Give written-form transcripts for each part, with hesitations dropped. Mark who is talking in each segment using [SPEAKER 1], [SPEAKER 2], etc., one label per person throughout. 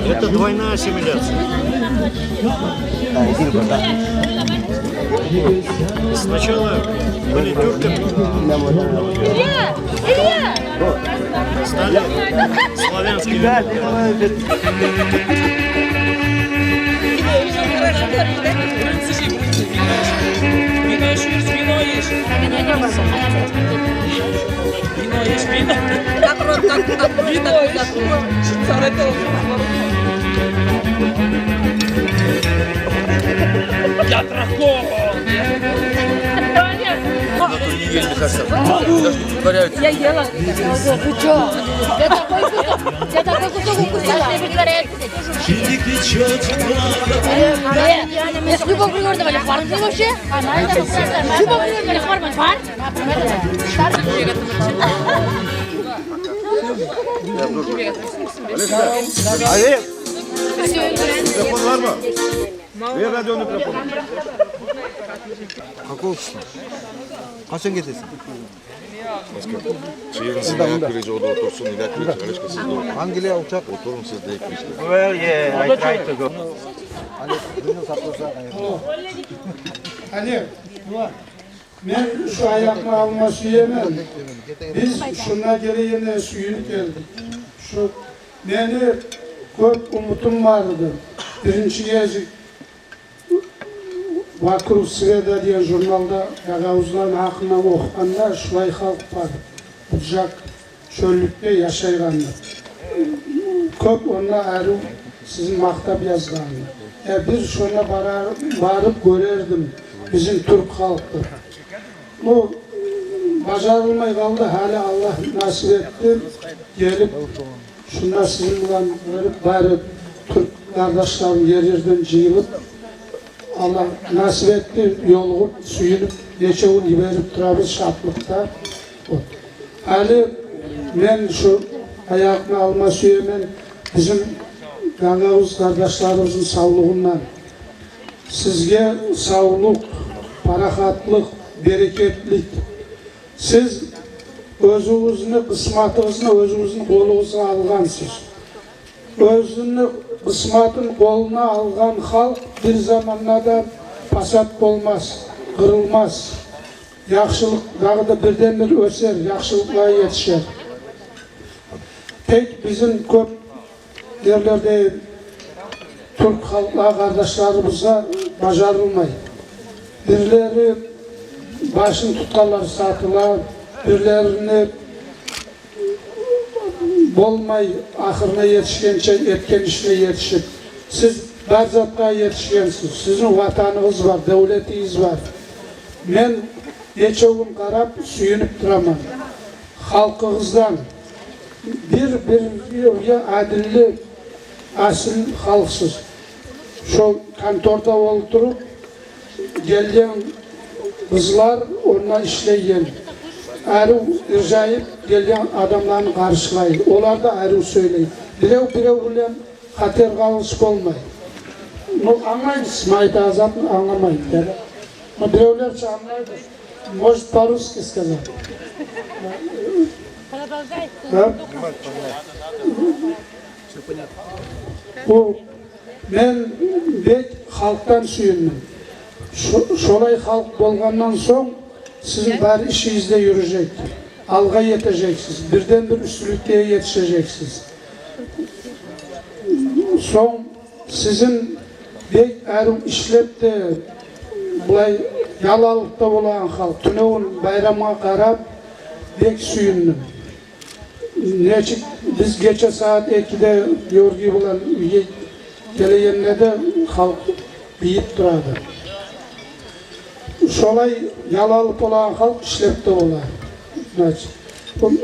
[SPEAKER 1] Это двойная ассимиляция. Сначала были тюрками, стали славянскими.
[SPEAKER 2] Я дракон!
[SPEAKER 3] Не ели, мне кажется. Даже не притворяются.
[SPEAKER 4] Я ела. Вы что? Я такой кусок укусила. Не притворяйтесь. Я с любовью примерно фарм вообще? Любовью примерно фарм фарм?
[SPEAKER 5] Олег! Микрофон var mı? Ver radyo mikrofonu.
[SPEAKER 6] Какого числа? Kaçın getirsin?
[SPEAKER 5] Şehrin sizin ayak kırıcı o da otursun. İlak kırıcı. Alışkı siz de oturun.
[SPEAKER 6] Angliya uçak.
[SPEAKER 5] Oturun siz de ikmişler.
[SPEAKER 1] Well, yeah, I tried to go.
[SPEAKER 6] Hani dünü saplasa.
[SPEAKER 7] Ali, ben şu ayakla alma suyemem. Biz şuna göre yine suyunu geldik. Şu beni көп umutum vardı. Birinci gezi Vakıf Sveda diye jurnalda Gagavuzların hakkında okuğanda şulay halk var. Bucak çöllükte yaşaygandı. Көп ona arı sizin maktap yazgandı. Bir şuna barıp görerdim bizim Türk halkı. Bu başarılmay kaldı, hala Allah nasip etti. Gelip şunda sizin bilen barıp Türk kardeşlerim yerlerden jıyılıp Allah nasip etti, yolğup, suyunup, neçe gün iberip turabız şatlıkta. Hali men şu ayakını alma süyemen bizim Gagavuz kardeşlerimizin sağlığından sizge sağlık, parahatlık, bereketlik. Siz özünüzün kısmatınızını özünüzün kolunuza algansız. Özünü kısmatın koluna algan halk bir zamanlarda pasat olmaz, kırılmaz. Yaxşılık dağda birden bir öser, yaxşılıkla yetişer. Tek bizim köp yerlerde Türk halkla kardeşlerimize başarılmay. Birileri başını tutkarlar satılar, birilerini bolmay ahırına yetişkençe etken işine yetişip siz barzatlığa yetişkensiniz. Sizin vatanınız var, devletiniz var. Ben neçe gün karab suyunup duramam. Halkınızdan bir adilli asil halksız. Şu kantorda oturup gelen kızlar onunla işleyen. Arı irjayıp gelen adamlarını karşılayın. Onlar da arı söyleyin. Birev bilen hater kalışık olmayın. Anlayınız, mayda azatını anlamayın. Но birevlerce anlaydı. Может по-русски сказать. Bu ben bek halktan suyunum. Şolay halk bolgandan son sizin bari işinizde yürüyecek. Alga yeteceksiniz. Birden bir üstünlükteye yetişeceksiniz. Son sizin bek erim işlep de bulay yalalıkta olan halk tünevun bayrama karab bek suyunum. Neçik biz geçe saat 2'de yorgi bulan üye geleyenine de halk biyip duradı. Şolay yalalık olan halk işlepte olar.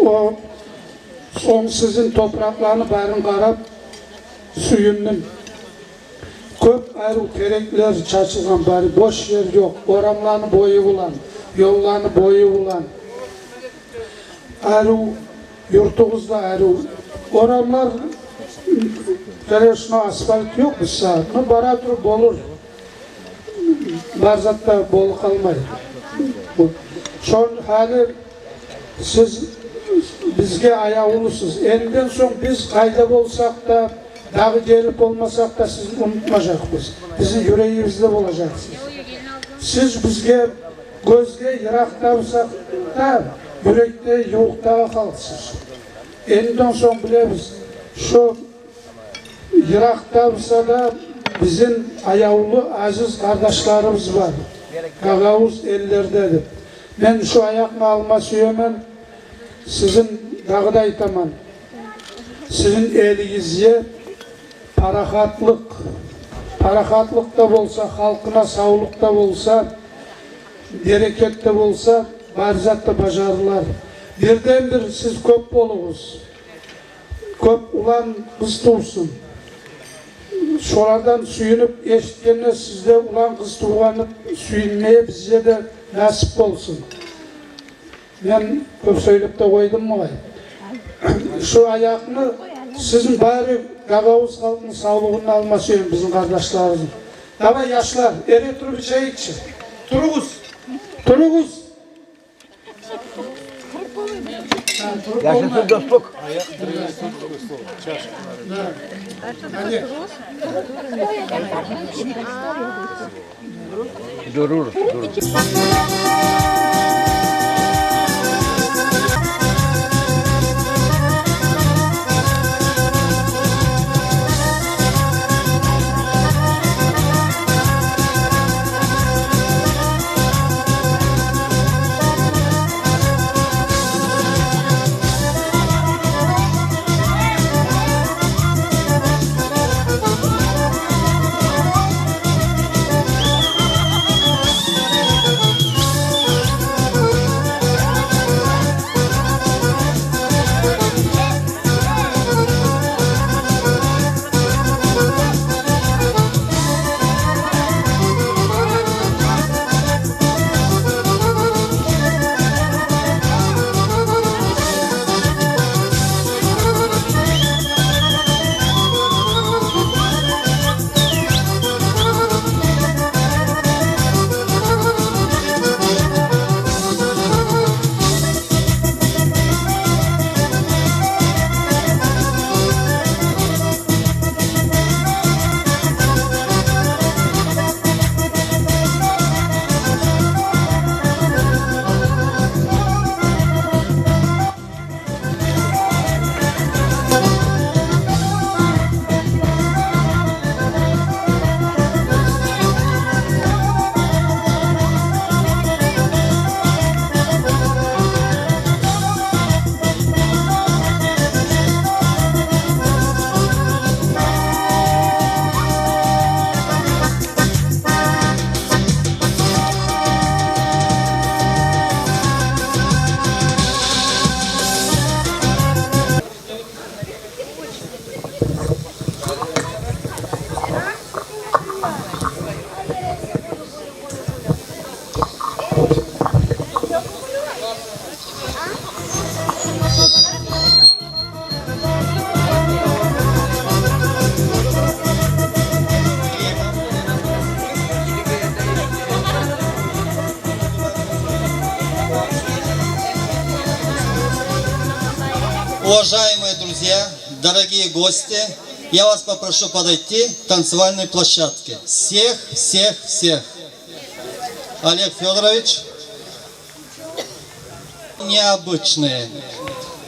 [SPEAKER 7] O son sizin topraklarını barın karab suyunun Köp ayrı terekler çaçılgan bari boş yer yok. Oramlarını boyu bulan, yollarını boyu bulan. Ayrı yurtumuzda ayrı oramlar şuna asfalt yok bu saat. Bara durup olur. Barzatta bol kalmaydı. Son hali siz bizge ayağılısınız. Elinden son biz kayda olsak da dağı gelip olmasak da siz unutmayacakız. Bizim yüreğimizde olacaksınız. Siz bizge gözge yırakta olsak da yürekte yoğukta kalsınız. Elinden son biliriz. Şu yırakta olsa da bizim ayağılı aziz kardeşlerimiz var. Gagavuz ellerdedir. Ben şu ayakma alma suyumen sizin dağda aytaman. Sizin elinizde parakatlık da olsa, halkına sağlık da olsa, bereket de olsa, barzat da başarılar. Birdenbir siz köp olunuz. Köp ulan kız tulsun. Şolardan suyunup eşitkenine sizde ulan kız tuğanıp suyunmaya bize de nasip olsun. Ben köp söyleyip de koydum mu? Şu ayakını sizin bari Gagavuz halkının sağlığını alması için bizim kardeşlerimizin. Ama yaşlar, eri durup şey için. Turuguz.
[SPEAKER 6] Yaşasın dostluk.
[SPEAKER 7] Hadi.
[SPEAKER 6] Durur.
[SPEAKER 2] Уважаемые друзья, дорогие гости, я вас попрошу подойти к танцевальной площадке. Всех. Олег Федорович, необычные,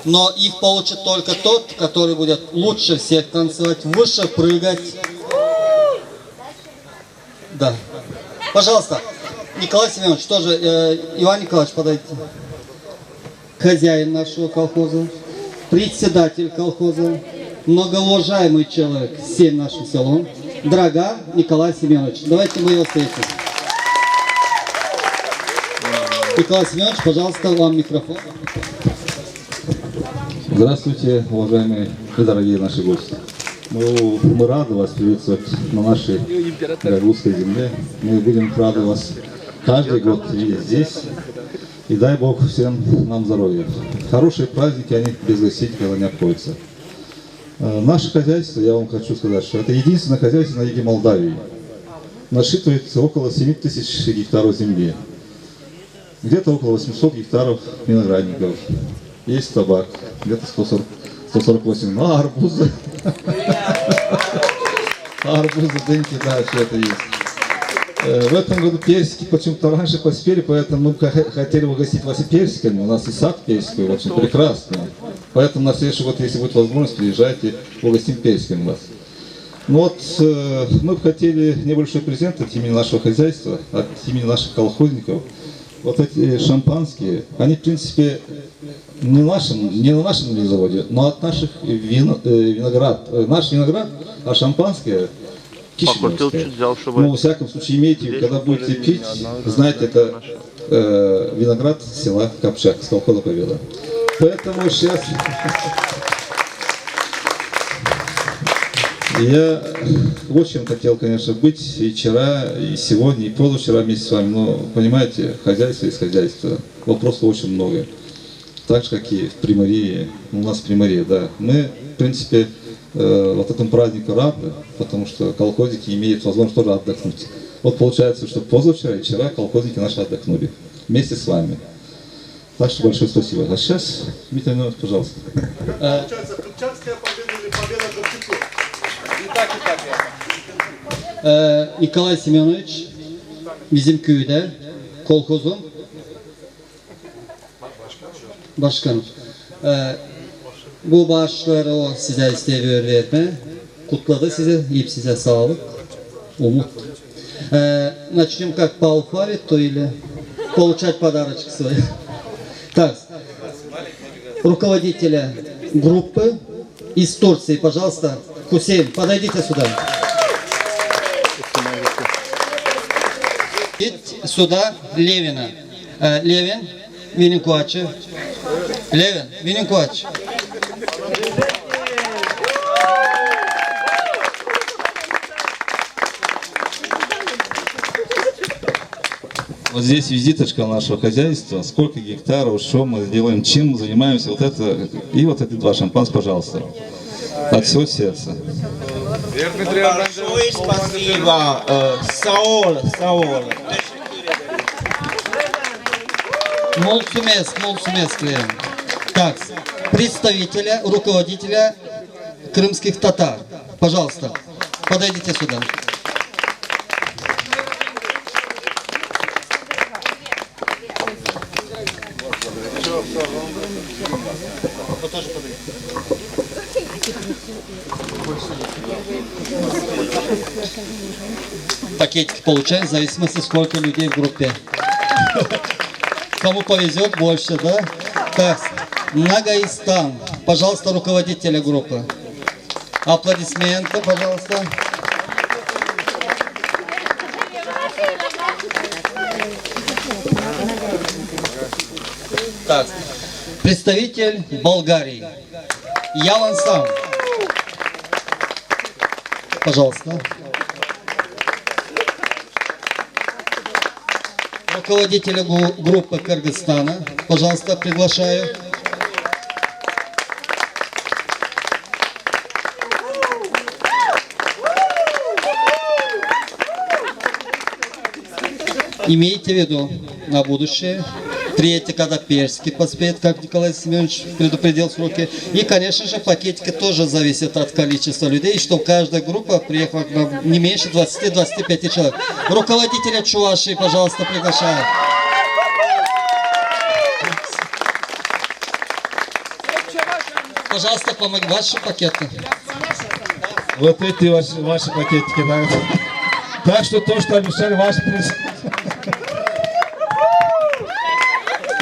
[SPEAKER 2] но их получит только тот, который будет лучше всех танцевать, выше прыгать. Да. Пожалуйста, Николай Семенович, тоже Иван Николаевич, подойти. Хозяин нашего колхоза, председатель колхоза, многоуважаемый человек всем нашим селом, Драга Николай Семенович. Давайте мы его встретим. Николай Семенович, пожалуйста, вам микрофон.
[SPEAKER 8] Здравствуйте, уважаемые и дорогие наши гости. Ну, мы рады вас приветствовать на нашей русской земле. Мы будем рады вас каждый год видеть здесь. И дай Бог всем нам здоровья. Хорошие праздники, они без гостей не обходятся. Наше хозяйство, я вам хочу сказать, что это единственное хозяйство на юге Молдавии. Насчитывается около 7000 гектаров земли. Где-то около 800 гектаров виноградников. Есть табак, где-то 148. Ну, а арбузы. Арбузы, дынки, да, все это есть. В этом году персики почему-то раньше поспели, поэтому мы хотели угостить вас и персиками. У нас и сад персиковый очень прекрасный. Поэтому на следующий год, если будет возможность, приезжайте, угостим персиками вас. Ну вот, мы бы хотели небольшой презент от имени нашего хозяйства, от имени наших колхозников. Вот эти шампанские, они, в принципе, не на нашем заводе, но от наших виноград. Наш виноград, а шампанское кишиневское. Ну, во всяком случае, имейте, когда будете пить, знаете, это виноград села Копчак, с колхоза Победа. Поэтому сейчас я очень хотел, конечно, быть и вчера, и сегодня, и позавчера вместе с вами, но, понимаете, хозяйство есть хозяйство, вопросов очень много. Так же, как и в Приморье, у нас Приморье, да. Мы, в принципе, вот этому празднику рады, потому что колхозники имеют возможность тоже отдохнуть. Вот получается, что позавчера и вчера колхозники наши отдохнули вместе с вами. Так что большое спасибо. А сейчас, Дмитрий Иванович, пожалуйста.
[SPEAKER 5] Получается, Тупчанская победа или победа Тупчаков?
[SPEAKER 2] Николай Семенович, bizim köyde kolkozun başkanı. Bu bağışları o size istemiyor verme. Kutladı size, hep size sağlık, umut. Начнем как по алфавиту или получать подарочек свой. Так, руководителя группы из Турции, пожалуйста, Хусейн, подойдите сюда. Сюда Левина. Левин, Винникуачи. Левин, Винникуачи.
[SPEAKER 8] Вот здесь визиточка нашего хозяйства. Сколько гектаров, что мы делаем, чем мы занимаемся. Вот это и вот эти два шампанских, пожалуйста. От всего сердца.
[SPEAKER 9] Большое спасибо, Саул.
[SPEAKER 2] Mulțumesc, Левин. Так, представителя, руководителя крымских татар. Пожалуйста, подойдите сюда. Пакетики получаем в зависимости, сколько людей в группе. Кому повезет больше, да? Так, Нагаистан. Пожалуйста, руководителя группы. Аплодисменты, пожалуйста. Так, представитель Болгарии. Ялан-Сан. Пожалуйста. Руководителя группы Кыргызстана. Пожалуйста, приглашаю. Имейте в виду на будущее. Приедьте, когда персики поспеют, как Николай Семенович предупредил сроки. И, конечно же, пакетики тоже зависят от количества людей, чтобы каждая группа приехала не меньше 20-25 человек. Руководителя Чувашии, пожалуйста, приглашаю. Пожалуйста, помогите. Ваши пакеты.
[SPEAKER 8] Вот эти ваши пакетики, да. Так что то, что обещали ваши президенты.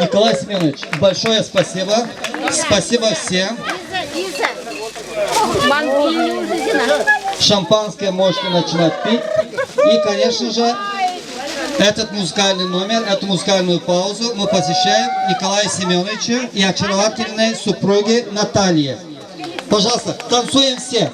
[SPEAKER 2] Николай Семенович, большое спасибо. Спасибо всем. Шампанское можете начинать пить. И, конечно же, этот музыкальный номер, эту музыкальную паузу мы посвящаем Николаю Семеновичу и очаровательной супруге Наталье. Пожалуйста, танцуем все.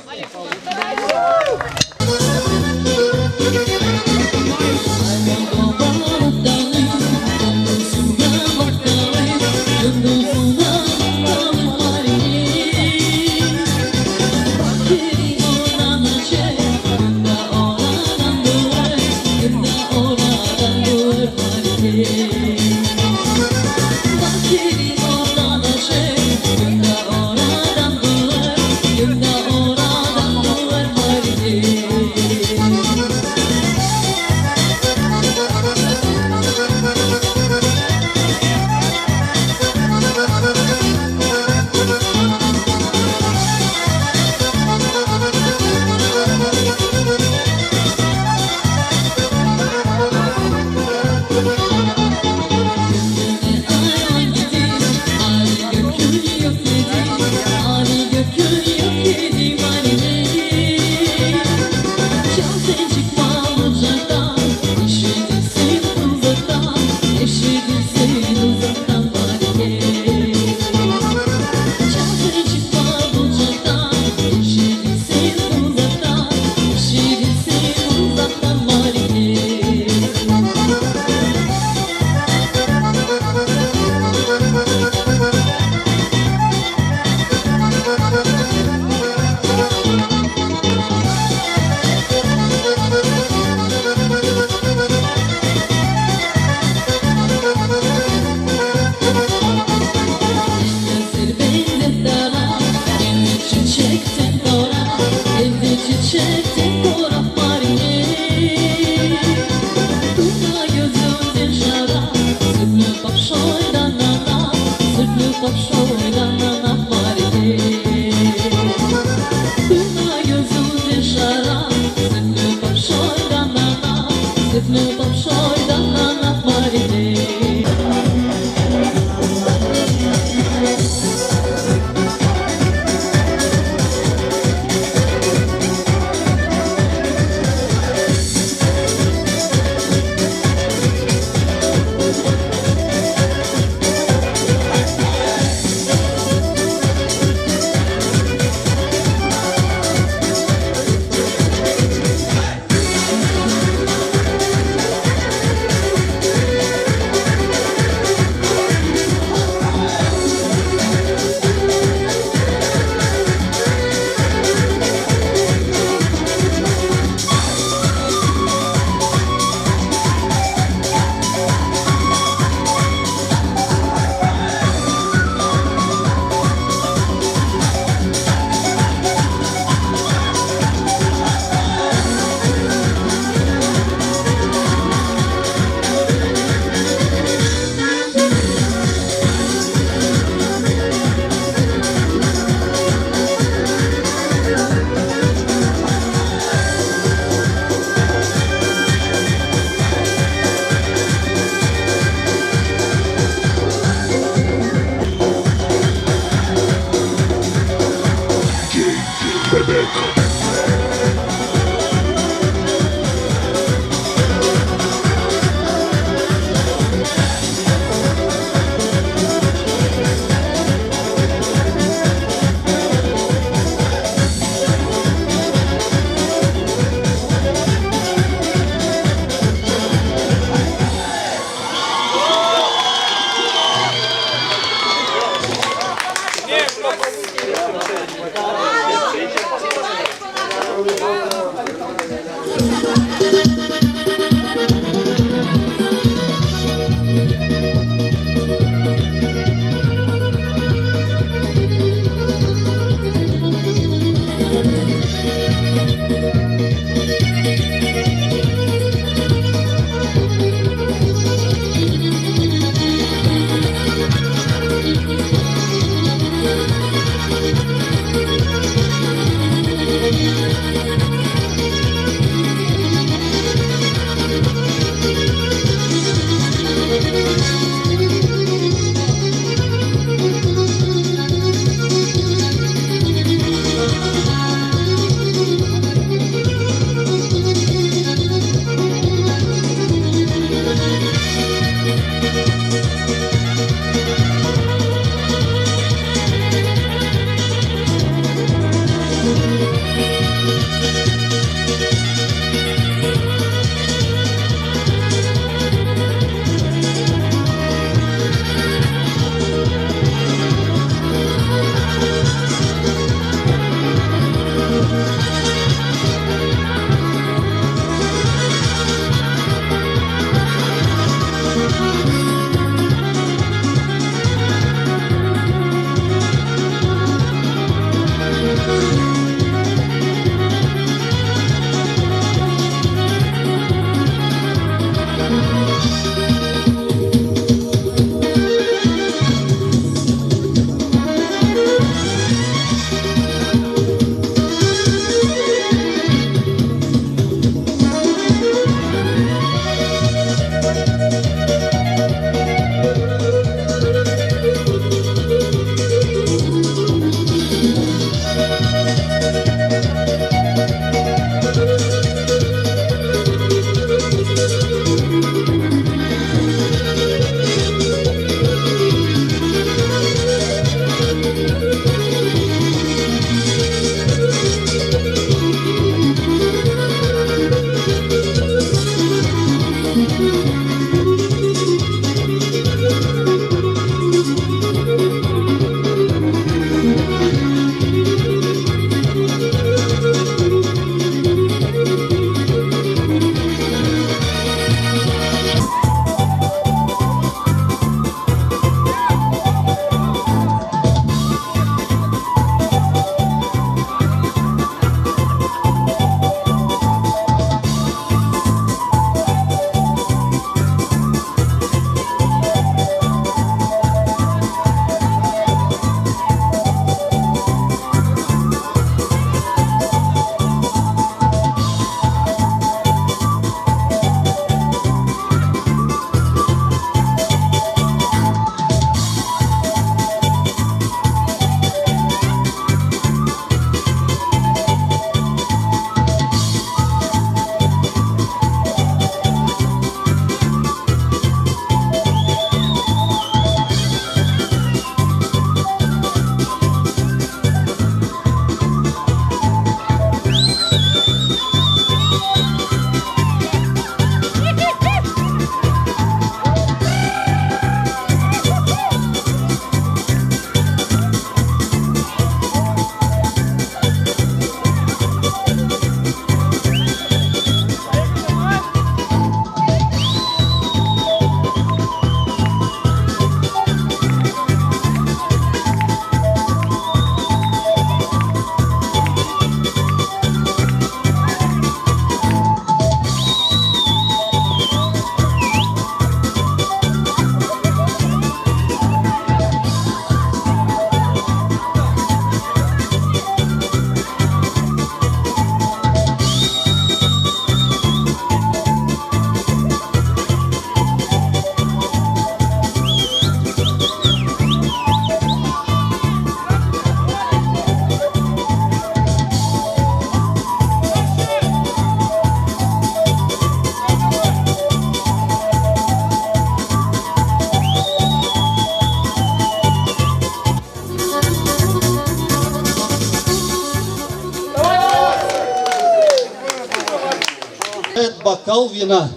[SPEAKER 2] бокал вина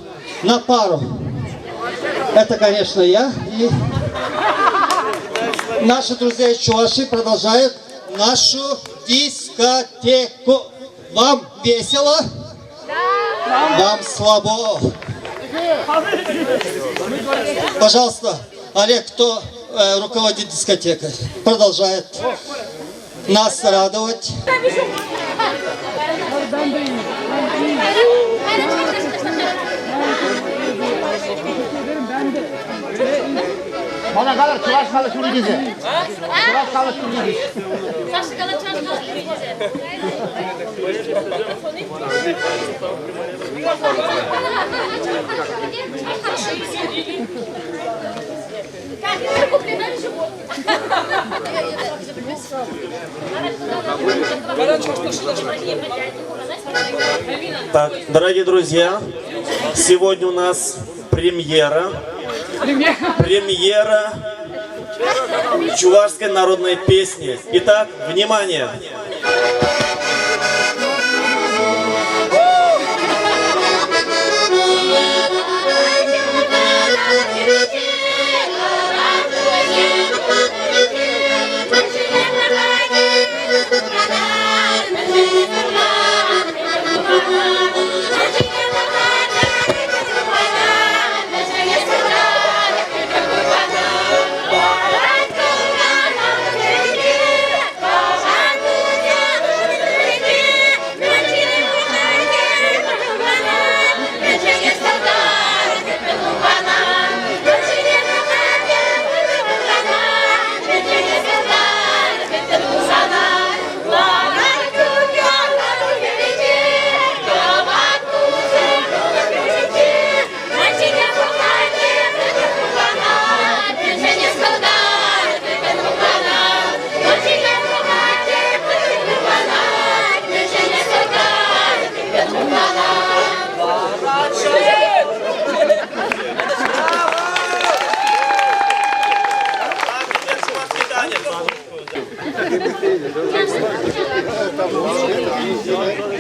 [SPEAKER 2] на пару. Это, конечно, я. И наши друзья из Чувашии продолжают нашу дискотеку. Вам весело? Вам слабо? Пожалуйста, Олег, кто руководит дискотекой, продолжает нас радовать.
[SPEAKER 6] Bana kalır, çıraş kalır şunu dizi. Çıraş kalır şunu dizi.
[SPEAKER 4] Saçlı kalın çarşı kalın.
[SPEAKER 9] Так, дорогие друзья, сегодня у нас премьера чувашской народной песни. Итак, внимание!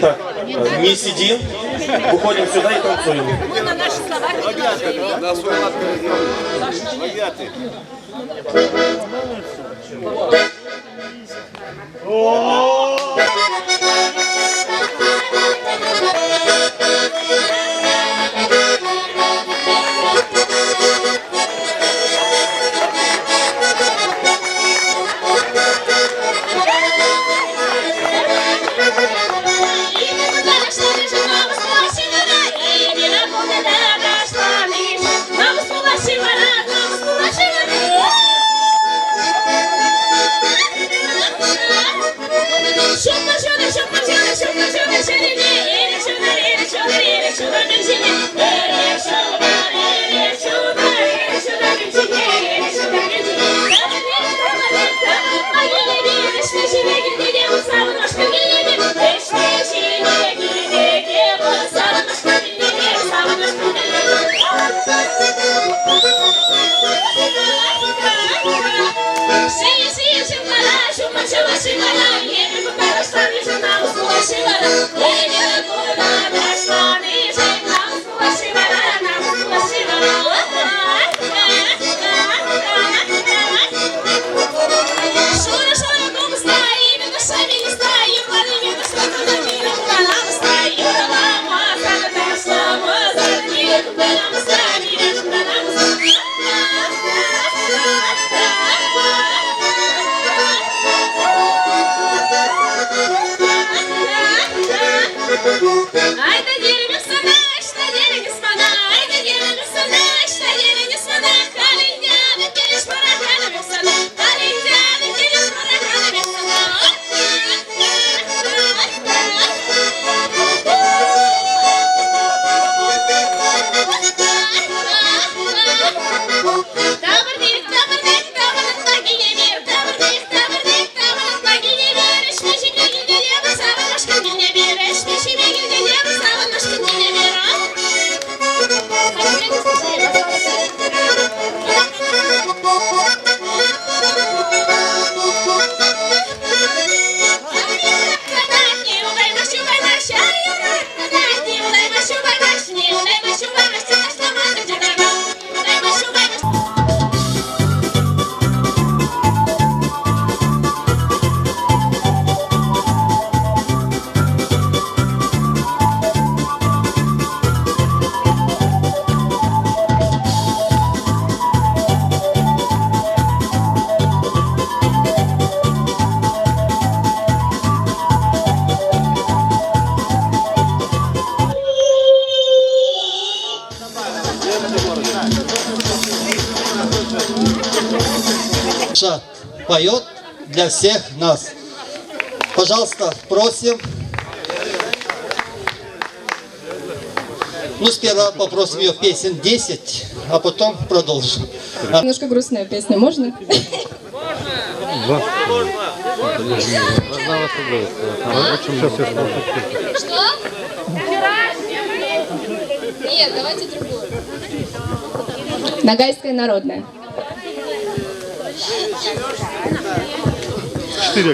[SPEAKER 9] Так, не сидим, уходим сюда и танцуем.
[SPEAKER 4] Мы на наши слова переложили.
[SPEAKER 5] На свой лад богатый.
[SPEAKER 4] Chupa, chupa, chupa, chupa, chupa, chupa, chupa, chupa, chupa, chupa, chupa, chupa,
[SPEAKER 2] Маша поет для всех нас. Пожалуйста, просим. Ну, сперва попросим ее песен 10, а потом продолжим.
[SPEAKER 10] Немножко грустная песня, можно?
[SPEAKER 4] Что? Нет, давайте другую.
[SPEAKER 10] Ногайская народная.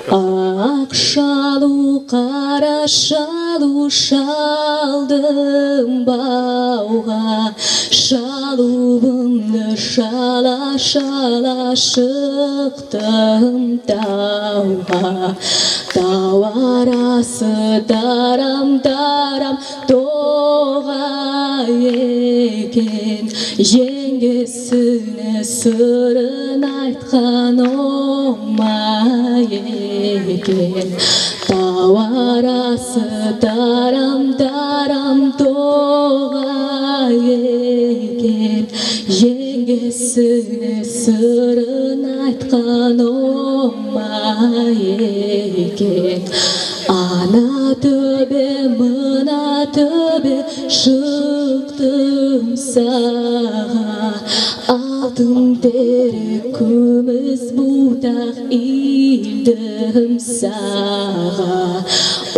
[SPEAKER 10] Ақ шалу, қара шалу шалдым бауға, шалуымды шала-шала шықтым тауға. Тау арасы тарам-тарам тоға екен, жеңгесіне сырын айтқан оңай екен. Тау арасы тарам-тарам тоға екен, жеңгесіне сырын айтқан оңай екен. Ана төбе, мына төбе шықтым саға, алтын тері күміс бұтақ илдім саға.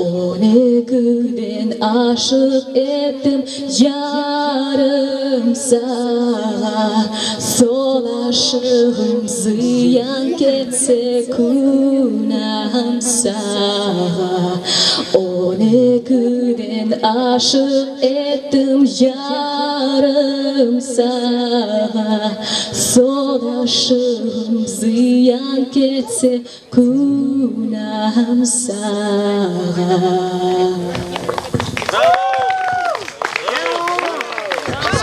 [SPEAKER 10] 12-ден ашық еттім жарым саға, сол ашығым зиян кетсе күнәм саға. 12-ден ашық еттім жарым саға, сол ашығым зиян кетсе күнәм саға.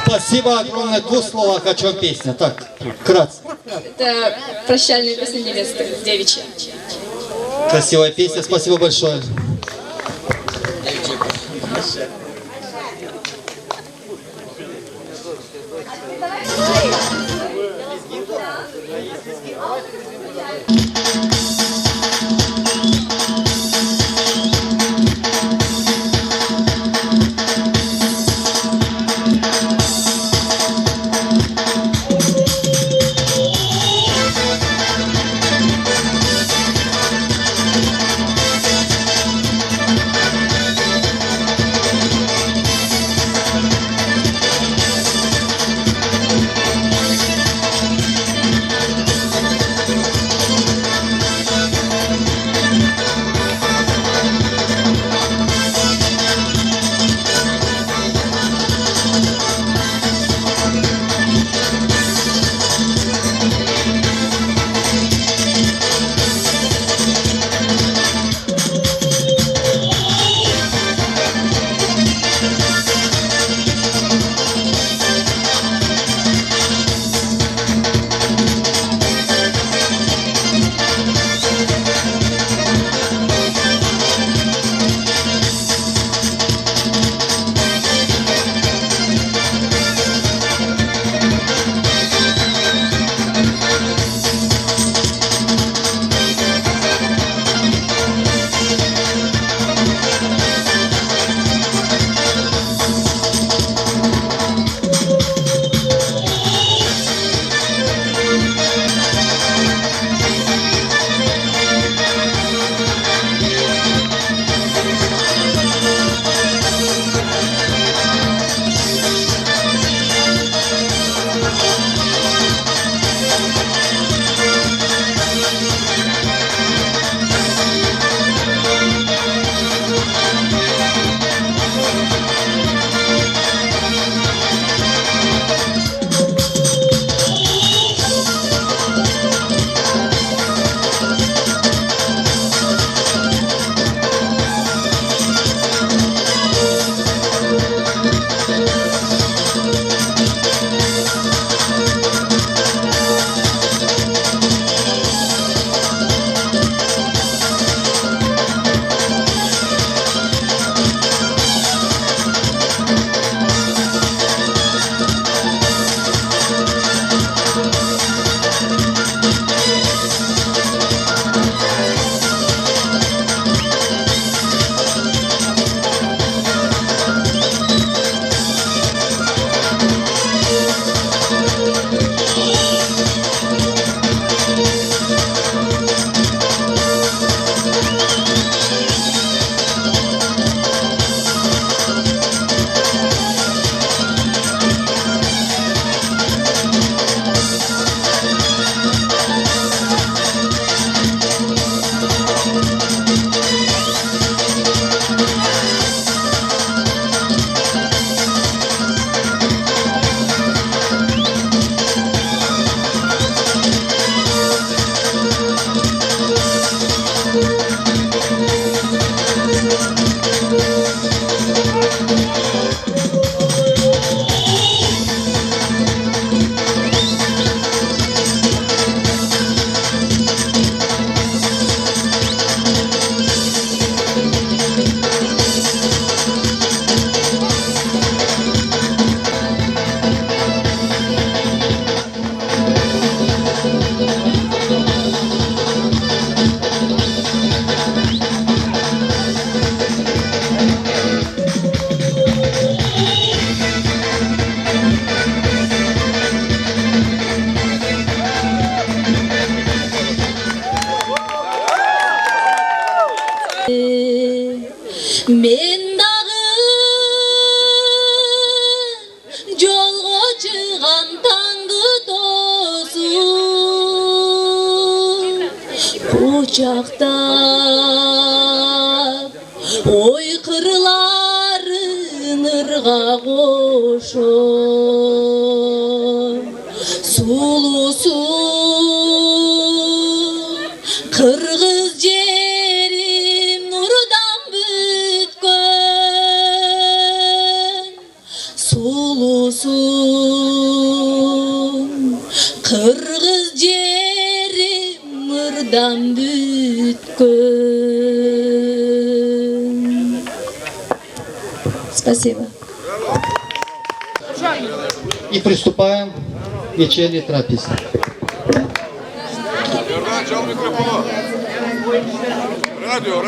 [SPEAKER 2] Спасибо огромное. В 2 словах о чем песня. Так, вкратце.
[SPEAKER 10] Это прощальная песня невесты, девичья.
[SPEAKER 2] Красивая песня. Спасибо большое.
[SPEAKER 10] мен дағы жолға чыгам таңды тосуп кучактап ой кырларын ырга кошоп сулусу кыргыз жерим нурдан бүткөн сулусун кыргыз жерим нурдан бүткөн. Спасибо.
[SPEAKER 2] И приступаем к вечерней трапезе.
[SPEAKER 5] Радио.